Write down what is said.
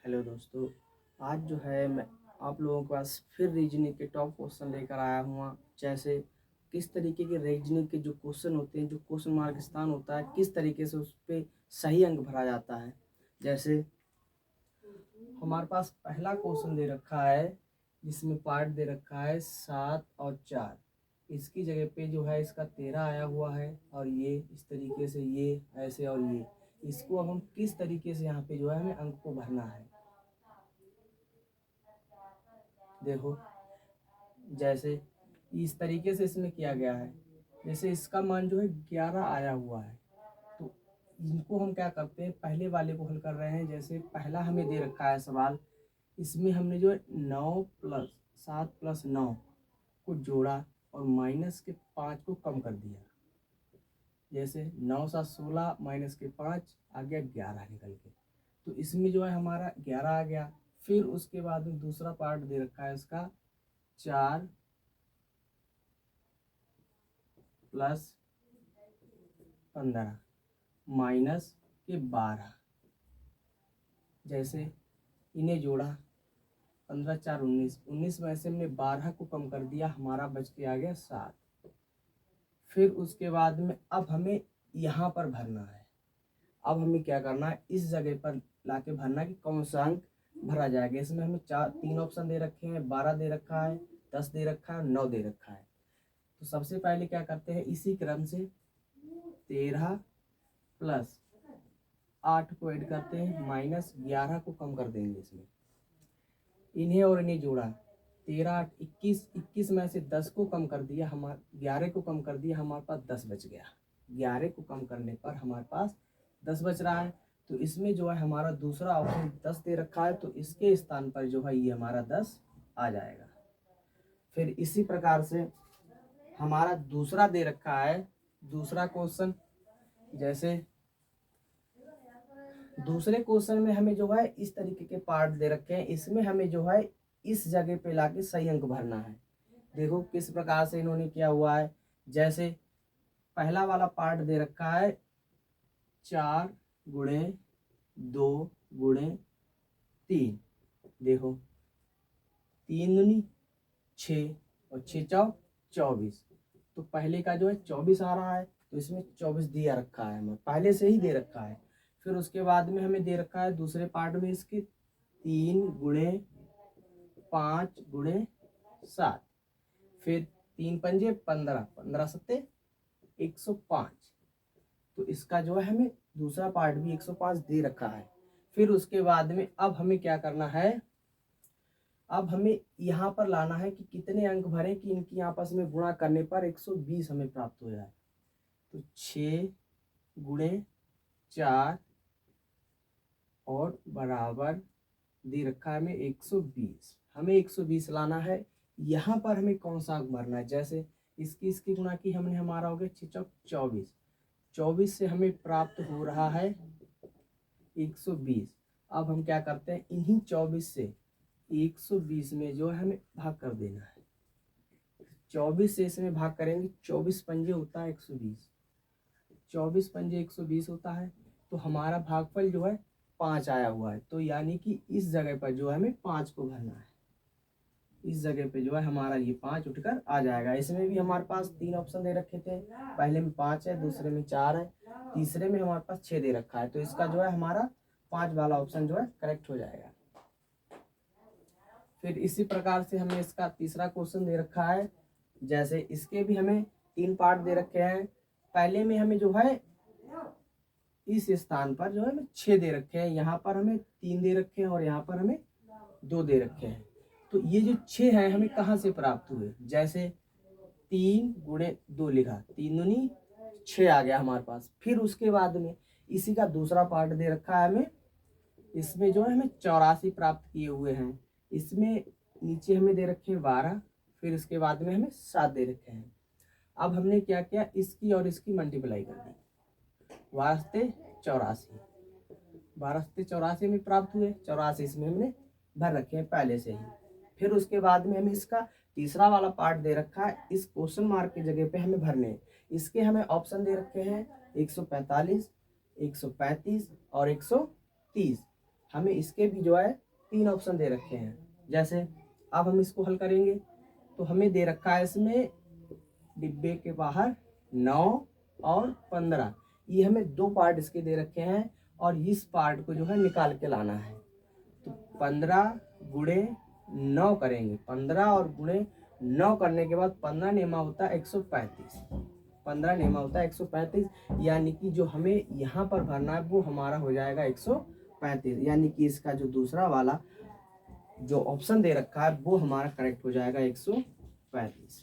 Hello दोस्तों, आज जो है मैं आप लोगों के पास फिर रीजनिंग के टॉप क्वेश्चन लेकर आया हूँ। जैसे किस तरीके के रीजनिंग के जो क्वेश्चन होते हैं, जो क्वेश्चन मार्क स्थान होता है, किस तरीके से उस पर सही अंक भरा जाता है। जैसे हमारे पास पहला क्वेश्चन दे रखा है, जिसमें पार्ट दे रखा है 7 और 4। इसकी जगह पे जो है इसका 13 आया हुआ है, और ये इस तरीके से, ये ऐसे, और ये इसको अब हम किस तरीके से यहाँ पे जो है हमें अंक को भरना है। देखो, जैसे इस तरीके से इसमें किया गया है। जैसे इसका मान जो है 11 आया हुआ है, तो इनको हम क्या करते हैं, पहले वाले को हल कर रहे हैं। जैसे पहला हमें दे रखा है सवाल, इसमें हमने जो है 9 प्लस 7 प्लस 9 को जोड़ा और माइनस के 5 को कम कर दिया। जैसे 9 7 16 माइनस के 5 आ गया 11 निकल के, तो इसमें जो है हमारा 11 आ गया। फिर उसके बाद में दूसरा पार्ट दे रखा है इसका 4 प्लस 15 माइनस के 12। जैसे इन्हें जोड़ा, 15 4 19, 19 में से हमने 12 को कम कर दिया, हमारा बच के आ गया 7। फिर उसके बाद में अब हमें यहाँ पर भरना है। अब हमें क्या करना है, इस जगह पर लाके भरना कि कौन सा अंक भरा जाएगा। इसमें हमें 3 ऑप्शन दे रखे हैं, 12 दे रखा है, 10 दे रखा है, 9 दे रखा है। तो सबसे पहले क्या करते हैं, इसी क्रम से 13 प्लस 8 को ऐड करते हैं, माइनस 11 को कम कर देंगे इसमें। इन्हें और इन्हें जोड़ा, 13 8 21, 21 में से 10 को कम कर दिया, हमारे 11 को कम कर दिया, हमारे पास 10 बच गया। 11 को कम करने पर हमारे पास 10 बच रहा है। तो इसमें जो है हमारा दूसरा ऑप्शन 10 दे रखा है, तो इसके स्थान पर जो है ये हमारा 10 आ जाएगा। फिर इसी प्रकार से हमारा दूसरा दे रखा है, दूसरा क्वेश्चन। जैसे दूसरे क्वेश्चन में हमें जो है इस तरीके के पार्ट दे रखे हैं, इसमें हमें जो है इस जगह पे लाके सही अंक भरना है। देखो किस प्रकार से इन्होंने किया हुआ है। जैसे पहला वाला पार्ट दे रखा है 4 गुणे 2 गुणे 3। देखो 3 दूनी 6 और 6 चौ 24। तो पहले का जो है 24 आ रहा है, तो इसमें 24 दिया रखा है, हमें पहले से ही दे रखा है। फिर उसके बाद में हमें दे रखा है दूसरे पार्ट में इसके 3 गुणे 5 गुणे 7। फिर 3 पंजे 15, 15 सत्ते 105। तो इसका जो है हमें दूसरा पार्ट भी 105 दे रखा है। फिर उसके बाद में अब हमें क्या करना है, अब हमें यहाँ पर लाना है कि कितने अंक भरें कि इनकी आपस में गुणा करने पर 120 हमें प्राप्त हो जाए। तो 6 गुणे 4 और बराबर दे रखा है हमें 120। हमें 120 लाना है। यहाँ पर हमें कौन सा अंक भरना है। जैसे इसकी गुणा की हमने, हमारा हो गया 6 चौक 24। 24 से हमें प्राप्त हो रहा है 120। अब हम क्या करते हैं, इन्हीं 24 से 120 में जो है हमें भाग कर देना है। 24 से इसमें भाग करेंगे, 24 पंजे होता है 120, 24 पंजे 120 होता है। तो हमारा भागफल जो है 5 आया हुआ है। तो यानी कि इस जगह पर जो है हमें 5 को भरना है। इस जगह पे जो है हमारा ये 5 उठकर आ जाएगा। इसमें भी हमारे पास 3 ऑप्शन दे रखे थे, पहले में 5 है, दूसरे में 4 है, तीसरे में हमारे पास 6 दे रखा है। तो इसका जो है हमारा 5 वाला ऑप्शन जो है करेक्ट हो जाएगा। फिर इसी प्रकार से हमें इसका तीसरा क्वेश्चन दे रखा है। जैसे इसके भी हमें 3 पार्ट दे रखे हैं। पहले में हमें जो है इस स्थान पर जो है 6 दे रखे हैं, यहाँ पर हमें 3 दे रखे हैं और यहाँ पर हमें 2 दे रखे हैं। तो ये जो 6 है हमें कहाँ से प्राप्त हुए। जैसे 3 गुणे 2 लिखा, 3 दूनी 6 आ गया हमारे पास। फिर उसके बाद में इसी का दूसरा पार्ट दे रखा है हमें, इसमें जो है हमें 84 प्राप्त किए हुए हैं। इसमें नीचे हमें दे रखे हैं 12, फिर इसके बाद में हमें 7 दे रखे हैं। अब हमने क्या किया, इसकी और इसकी मल्टीप्लाई कर दी, 12 से 84 में प्राप्त हुए। 84 इसमें हमने भर रखे हैं पहले से ही। फिर उसके बाद में हमें इसका तीसरा वाला पार्ट दे रखा है, इस क्वेश्चन मार्क की जगह पे हमें भरने हैं। इसके हमें ऑप्शन दे रखे हैं 145, 135 और 130। हमें इसके भी जो है 3 ऑप्शन दे रखे हैं। जैसे अब हम इसको हल करेंगे तो हमें दे रखा है इसमें डिब्बे के बाहर 9 और 15, ये हमें 2 पार्ट इसके दे रखे हैं और इस पार्ट को जो है निकाल के लाना है। तो 15 गुणे 9 करेंगे, 15 और गुणे 9 करने के बाद 15 नेमा होता है 135, 15 नेमा होता है 135, यानी कि जो हमें यहाँ पर भरना है वो हमारा हो जाएगा 135, यानी कि इसका जो दूसरा वाला जो ऑप्शन दे रखा है वो हमारा करेक्ट हो जाएगा 135।